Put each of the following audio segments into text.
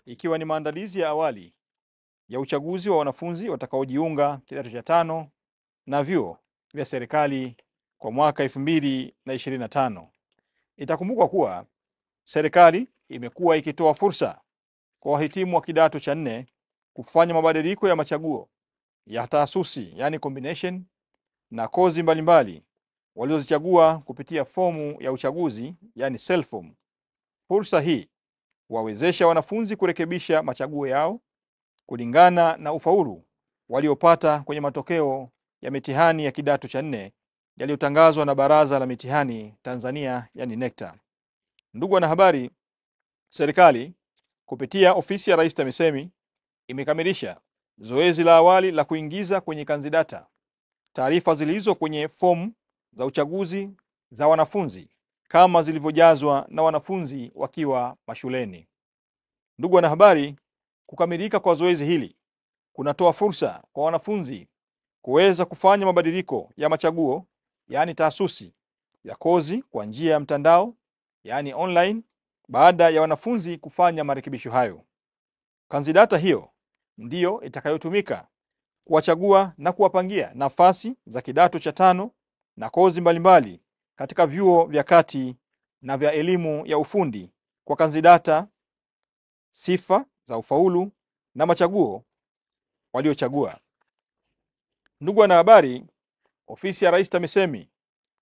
ikiwa ni maandalizi ya awali ya uchaguzi wa wanafunzi watakaojiunga kidato cha 5 na vyuo vya serikali kwa mwaka 2025. Itakumbukwa kuwa serikali imekuwa ikitoa fursa kwa wahitimu wa kidato cha 4 kufanya mabadiliko ya machaguo ya taasisi, yani combination, na kozi mbalimbali waliozichagua kupitia fomu ya uchaguzi, yani self form. Fursa hii wawezesha wanafunzi kurekebisha machaguo yao kulingana na ufaulu waliopata kwenye matokeo ya mitihani ya kidato cha 4 yaliyotangazwa na Baraza la Mitihani Tanzania, yani NECTA. Ndugu wanahabari, serikali kupitia ofisi ya Rais TAMISEMI imekamilisha zoezi la awali la kuingiza kwenye kanzidata taarifa zilizo kwenye fomu za uchaguzi za wanafunzi kama zilivyojazwa na wanafunzi wakiwa mashuleni. Ndugu wanahabari, kukamilika kwa zoezi hili kunatoa fursa kwa wanafunzi kuweza kufanya mabadiliko ya machaguo, yani taasisi ya kozi kwa njia ya mtandao, yani online, baada ya wanafunzi kufanya marekebisho hayo. Kanzidata hiyo ndiyo itakayotumika kuwachagua na kuwapangia nafasi za kidato cha 5 na kozi mbalimbali katika vyuo vya kati na vya elimu ya ufundi kwa kanzidata, sifa za ufaulu na machaguo waliochagua. Ndugu wanahabari, ofisi ya Rais TAMISEMI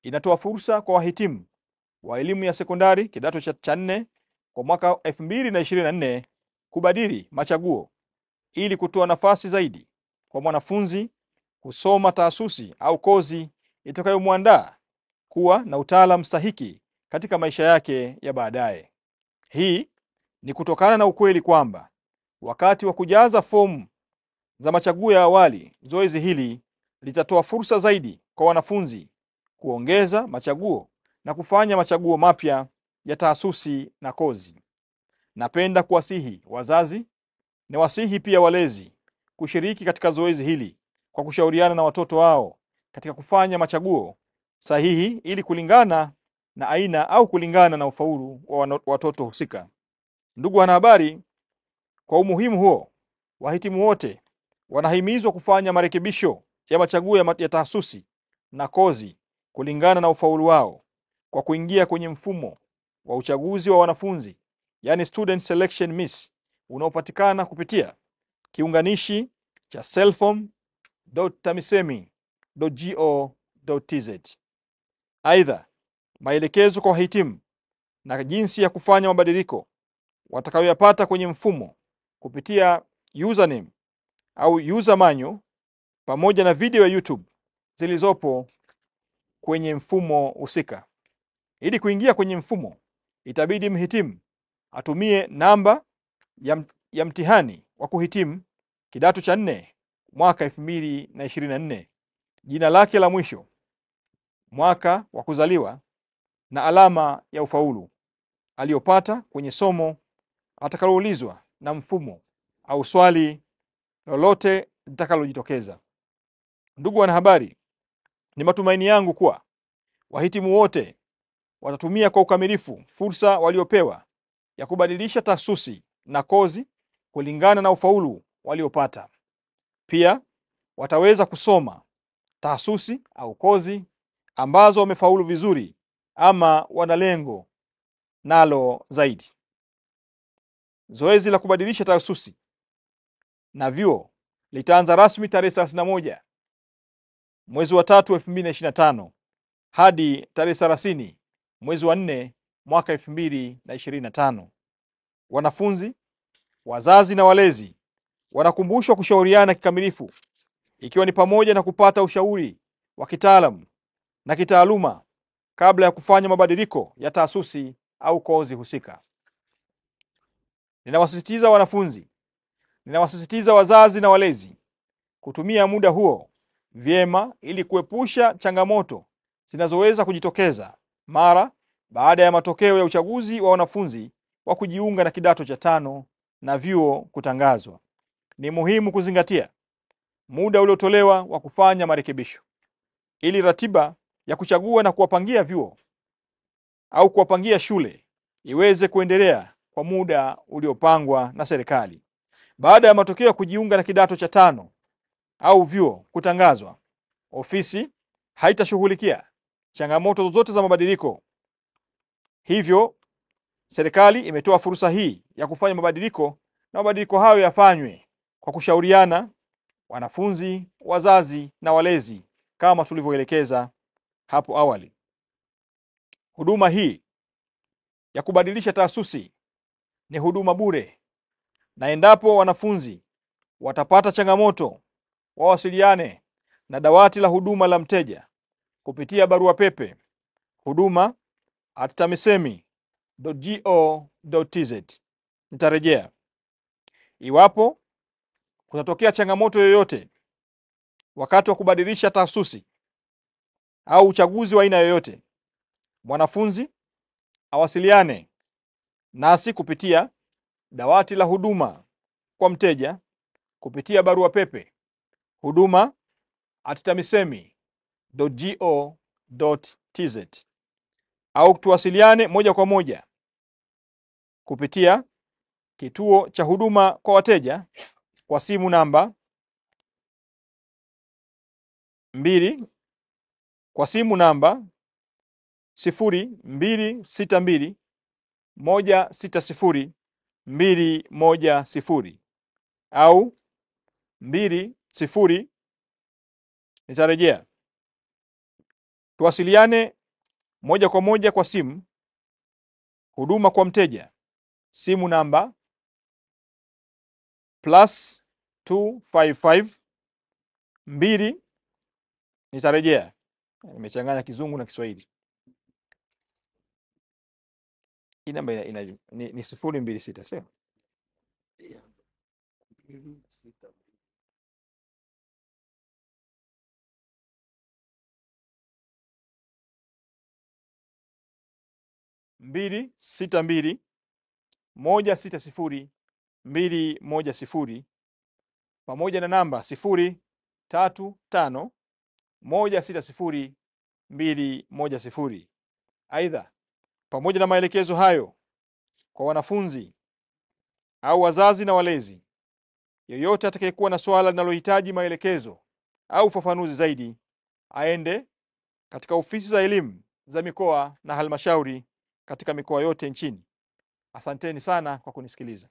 inatoa fursa kwa wahitimu wa elimu ya sekondari kidato cha 4 kwa mwaka 2024 kubadili machaguo ili kutoa nafasi zaidi kwa mwanafunzi kusoma taasisi au kozi itakayomwandaa kuwa na utaalamu stahiki katika maisha yake ya baadaye. Hii ni kutokana na ukweli kwamba wakati wa kujaza fomu za machaguo ya awali, zoezi hili litatoa fursa zaidi kwa wanafunzi kuongeza machaguo na kufanya machaguo mapya ya taasisi na kozi. Napenda kuwasihi wazazi na wasihi pia walezi kushiriki katika zoezi hili kwa kushauriana na watoto wao katika kufanya machaguo sahihi ili kulingana na aina au kulingana na ufaulu wa watoto husika. Ndugu wanahabari, kwa umuhimu huo, wahitimu wote wanahimizwa kufanya marekebisho ya machaguo ya taasisi na kozi kulingana na ufaulu wao kwa kuingia kwenye mfumo wa uchaguzi wa wanafunzi, yani student selection miss, unaopatikana kupitia kiunganishi cha selfform.tamisemi.go.tz. Aidha, maelekezo kwa wahitimu na jinsi ya kufanya mabadiliko watakayoyapata kwenye mfumo kupitia username au user manual pamoja na video ya YouTube zilizopo kwenye mfumo husika. Ili kuingia kwenye mfumo, itabidi mhitimu atumie namba ya mtihani wa kuhitimu kidato cha 4 mwaka 2024, jina lake la mwisho, mwaka wa kuzaliwa na alama ya ufaulu aliyopata kwenye somo atakaloulizwa na mfumo au swali lolote litakalojitokeza. Ndugu wanahabari, ni matumaini yangu kuwa wahitimu wote watatumia kwa ukamilifu fursa waliopewa ya kubadilisha taasisi na kozi kulingana na ufaulu waliopata. Pia wataweza kusoma taasisi au kozi ambazo wamefaulu vizuri ama wana lengo nalo zaidi. Zoezi la kubadilisha taasisi na vyuo litaanza rasmi tarehe 31 mwezi wa 3 2025 hadi tarehe 30 mwezi wa 4 mwaka 2025. Wanafunzi, wazazi na walezi wanakumbushwa kushauriana kikamilifu, ikiwa ni pamoja na kupata ushauri wa kitaalamu na kitaaluma kabla ya kufanya mabadiliko ya taasisi au kozi husika. Ninawasisitiza wanafunzi, ninawasisitiza wazazi na walezi kutumia muda huo vyema ili kuepusha changamoto zinazoweza kujitokeza mara baada ya matokeo ya uchaguzi wa wanafunzi wa kujiunga na kidato cha 5 na vyuo kutangazwa. Ni muhimu kuzingatia muda uliotolewa wa kufanya marekebisho ili ratiba ya kuchagua na kuwapangia vyuo au kuwapangia shule iweze kuendelea kwa muda uliopangwa na serikali. Baada ya matokeo ya kujiunga na kidato cha 5 au vyuo kutangazwa, ofisi haitashughulikia changamoto zozote za mabadiliko. Hivyo serikali imetoa fursa hii ya kufanya mabadiliko, na mabadiliko hayo yafanywe kwa kushauriana wanafunzi, wazazi na walezi kama tulivyoelekeza hapo awali. Huduma hii ya kubadilisha taasisi ni huduma bure, na endapo wanafunzi watapata changamoto, wawasiliane na dawati la huduma la mteja kupitia barua pepe huduma@tamisemi.go.tz. Nitarejea. Iwapo kutatokea changamoto yoyote wakati wa kubadilisha taasisi au uchaguzi wa aina yoyote, mwanafunzi awasiliane nasi kupitia dawati la huduma kwa mteja kupitia barua pepe huduma@tamisemi.go.tz, au tuwasiliane moja kwa moja kupitia kituo cha huduma kwa wateja kwa simu namba 0262160210 au 20. Nitarejea. Tuwasiliane moja kwa moja kwa simu huduma kwa mteja, simu namba +255 2. Nitarejea, nimechanganya Kizungu na Kiswahili. Hii namba ni 026, sio? 262160210 pamoja na namba 0351600210. Aidha, pamoja na maelekezo hayo, kwa wanafunzi au wazazi na walezi, yeyote atakayekuwa na swala linalohitaji maelekezo au ufafanuzi zaidi, aende katika ofisi za elimu za mikoa na halmashauri katika mikoa yote nchini. Asanteni sana kwa kunisikiliza.